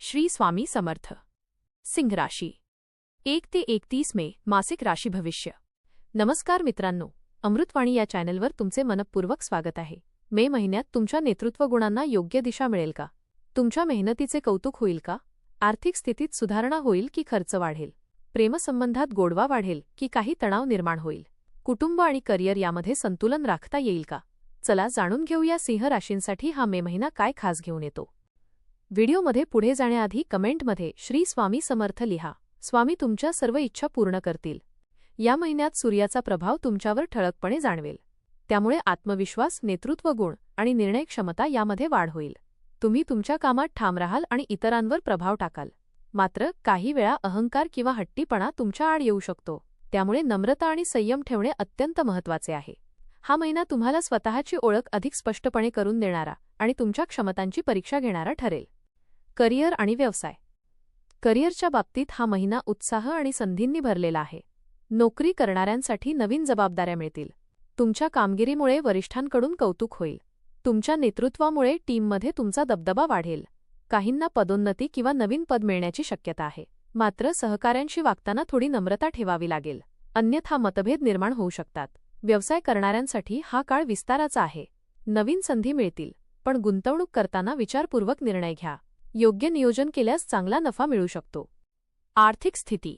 श्री स्वामी समर्थ। सिंह राशी 1 ते 31 मे मासिक राशी भविष्य। नमस्कार मित्रांनो, अमृतवाणी या चॅनलवर तुमचे मनपूर्वक स्वागत आहे। मे महिन्यात तुमच्या नेतृत्व गुणांना योग्य दिशा मिळेल का? तुमच्या मेहनतीचे कौतुक होईल का? आर्थिक स्थितीत सुधारणा होईल की खर्च वाढेल? प्रेमसंबंधात गोडवा वाढेल की काही तणाव निर्माण होईल? कुटुंब आणि करिअर यामध्ये संतुलन राखता येईल का? चला जाणून घेऊया सिंह राशींसाठी हा मे महिना काय खास घेऊन येतो। व्हिडिओमध्ये पुढे जाण्याआधी कमेंटमध्ये श्री स्वामी समर्थ लिहा। स्वामी तुमच्या सर्व इच्छा पूर्ण करतील। या महिन्यात सूर्याचा प्रभाव तुमच्यावर ठळकपणे जाणवेल, त्यामुळे आत्मविश्वास, नेतृत्व गुण आणि निर्णय क्षमता यामध्ये वाढ होईल। तुम्ही तुमच्या कामात ठाम राहाल आणि इतरांवर प्रभाव टाकाल। मात्र काही वेळा अहंकार किंवा हट्टीपणा तुमच्या आड येऊ शकतो, त्यामुळे नम्रता आणि संयम ठेवणे अत्यंत महत्त्वाचे आहे। हा महिना तुम्हाला स्वतःची ओळख अधिक स्पष्टपणे करून देणारा आणि तुमच्या क्षमतांची परीक्षा घेणारा ठरेल। करिअर आणि व्यवसाय। करिअरच्या बाबतीत हा महिना उत्साह आणि संधींनी भरलेला आहे। नोकरी करणाऱ्यांसाठी नवीन जबाबदाऱ्या मिळतील। तुमच्या कामगिरीमुळे वरिष्ठांकडून कौतुक होईल। तुमच्या नेतृत्वामुळे टीममध्ये तुमचा दबदबा वाढेल। काहींना पदोन्नती किंवा नवीन पद मिळण्याची शक्यता आहे। मात्र सहकाऱ्यांशी वागताना थोडी नम्रता ठेवावी लागेल, अन्यथा मतभेद निर्माण होऊ शकतात। व्यवसाय करणाऱ्यांसाठी हा काळ विस्ताराचा आहे। नवीन संधी मिळतील, पण गुंतवणूक करताना विचारपूर्वक निर्णय घ्या। योग्य नियोजन केल्यास चांगला नफा मिळू शकतो। आर्थिक स्थिती।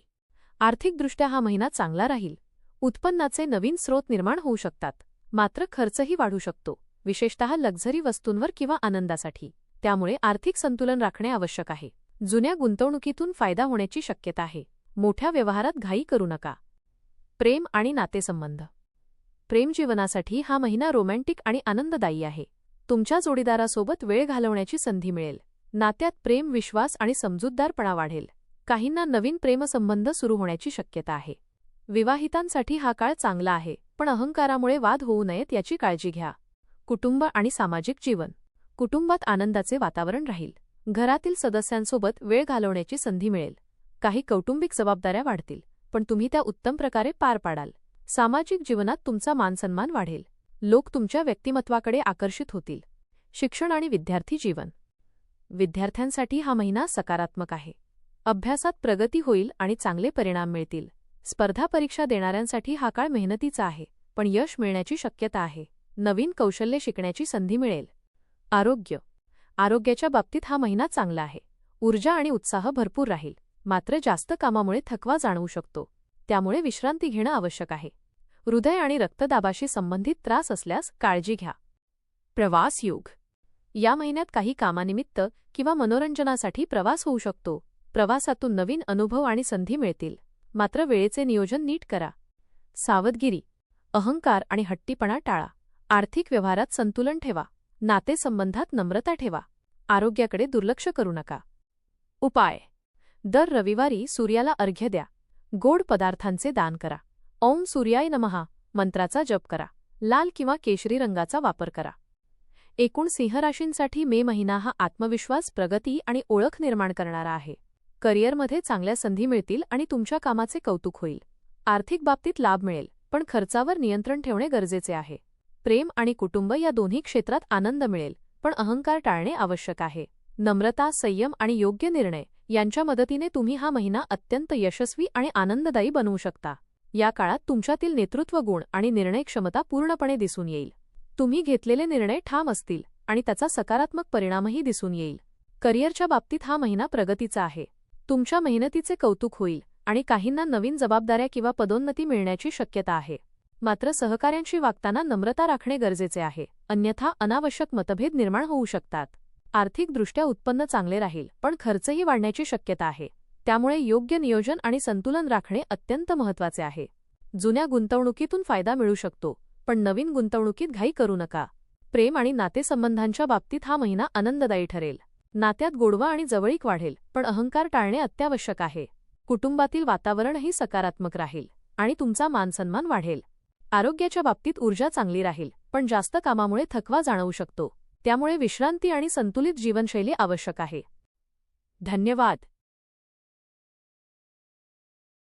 आर्थिकदृष्ट्या हा महिना चांगला राहील। उत्पन्नाचे नवीन स्रोत निर्माण होऊ शकतात, मात्र खर्चही वाढू शकतो, विशेषतः लक्झरी वस्तूंवर किंवा आनंदासाठी। त्यामुळे आर्थिक संतुलन राखणे आवश्यक आहे। जुन्या गुंतवणुकीतून फायदा होण्याची शक्यता आहे। मोठ्या व्यवहारात घाई करू नका। प्रेम आणि नातेसंबंध। प्रेम जीवनासाठी हा महिना रोमॅन्टिक आणि आनंददायी आहे। तुमच्या जोडीदारासोबत वेळ घालवण्याची संधी मिळेल। नात्यात प्रेम, विश्वास आणि समजूतदारपणा वाढेल। काहींना नवीन प्रेमसंबंध सुरू होण्याची शक्यता आहे। विवाहितांसाठी हा काळ चांगला आहे, पण अहंकारामुळे वाद होऊ नयेत याची काळजी घ्या। कुटुंब आणि सामाजिक जीवन। कुटुंबात आनंदाचे वातावरण राहील। घरातील सदस्यांसोबत वेळ घालवण्याची संधी मिळेल। काही कौटुंबिक जबाबदाऱ्या वाढतील, पण तुम्ही त्या उत्तम प्रकारे पार पाडाल। सामाजिक जीवनात तुमचा मानसन्मान वाढेल। लोक तुमच्या व्यक्तिमत्वाकडे आकर्षित होतील। शिक्षण आणि विद्यार्थी जीवन। विद्यार्थ्यांसाठी हा महिना सकारात्मक आहे। अभ्यासात प्रगती होईल आणि चांगले परिणाम मिळतील। स्पर्धा परीक्षा देणाऱ्यांसाठी हा काळ मेहनतीचा आहे, पण यश मिळण्याची शक्यता आहे। नवीन कौशल्य शिकण्याची संधी मिळेल। आरोग्य। आरोग्याच्या बाबतीत हा महिना चांगला आहे। ऊर्जा आणि उत्साह भरपूर राहील, मात्र जास्त कामामुळे थकवा जाणवू शकतो, त्यामुळे विश्रांती घेणं आवश्यक आहे। हृदय आणि रक्तदाबाशी संबंधित त्रास असल्यास काळजी घ्या। प्रवास योग। या महिन्यात काही कामानिमित्त किंवा मनोरंजनासाठी प्रवास होऊ शकतो। प्रवासातून नवीन अनुभव आणि संधी मिळतील, मात्र वेळेचे नियोजन नीट करा। सावधगिरी। अहंकार आणि हट्टीपणा टाळा। आर्थिक व्यवहारात संतुलन ठेवा। नातेसंबंधात नम्रता ठेवा। आरोग्याकडे दुर्लक्ष करू नका। उपाय। दर रविवारी सूर्याला अर्घ्य द्या। गोड पदार्थांचे दान करा। ओम सूर्याय नमः मंत्राचा जप करा। लाल किंवा केशरी रंगाचा वापर करा। एकूण सिंह राशींसाठी मे महिना हा आत्मविश्वास, प्रगती आणि ओळख निर्माण करणारा आहे। करिअरमध्ये चांगल्या संधी मिळतील आणि तुमच्या कामाचे कौतुक होईल। आर्थिक बाबतीत लाभ मिळेल, पण खर्चावर नियंत्रण ठेवणे गरजेचे आहे। प्रेम आणि कुटुंब या दोन्ही क्षेत्रात आनंद मिळेल, पण अहंकार टाळणे आवश्यक आहे। नम्रता, संयम आणि योग्य निर्णय यांच्या मदतीने तुम्ही हा महिना अत्यंत यशस्वी आणि आनंददायी बनवू शकता। या काळात तुमच्यातील नेतृत्व गुण आणि निर्णय क्षमता पूर्णपणे दिसून येईल। तुम्ही घेतलेले निर्णय ठाम असतील आणि त्याचा सकारात्मक परिणामही दिसून येईल। करिअरच्या बाबतीत हा महिना प्रगतीचा आहे। तुमच्या मेहनतीचे कौतुक होईल आणि काहींना नवीन जबाबदाऱ्या किंवा पदोन्नती मिळण्याची शक्यता आहे। मात्र सहकाऱ्यांशी वागताना नम्रता राखणे गरजेचे आहे, अन्यथा अनावश्यक मतभेद निर्माण होऊ शकतात। आर्थिकदृष्ट्या उत्पन्न चांगले राहील, पण खर्चही वाढण्याची शक्यता आहे। त्यामुळे योग्य नियोजन आणि संतुलन राखणे अत्यंत महत्त्वाचे आहे। जुन्या गुंतवणुकीतून फायदा मिळू शकतो, पण नवीन गुंतवणुकीत घाई करू नका। प्रेम आणि नातेसंबंधांच्या बाबतीत हा महिना आनंददायी ठरेल। नात्यात गोडवा आणि जवळीक वाढेल, पण अहंकार टाळणे अत्यावश्यक आहे। कुटुंबातील वातावरणही सकारात्मक राहील आणि तुमचा मानसन्मान वाढेल। आरोग्याच्या बाबतीत ऊर्जा चांगली राहील, पण जास्त कामामुळे थकवा जाणवू शकतो, त्यामुळे विश्रांती आणि संतुलित जीवनशैली आवश्यक आहे। धन्यवाद।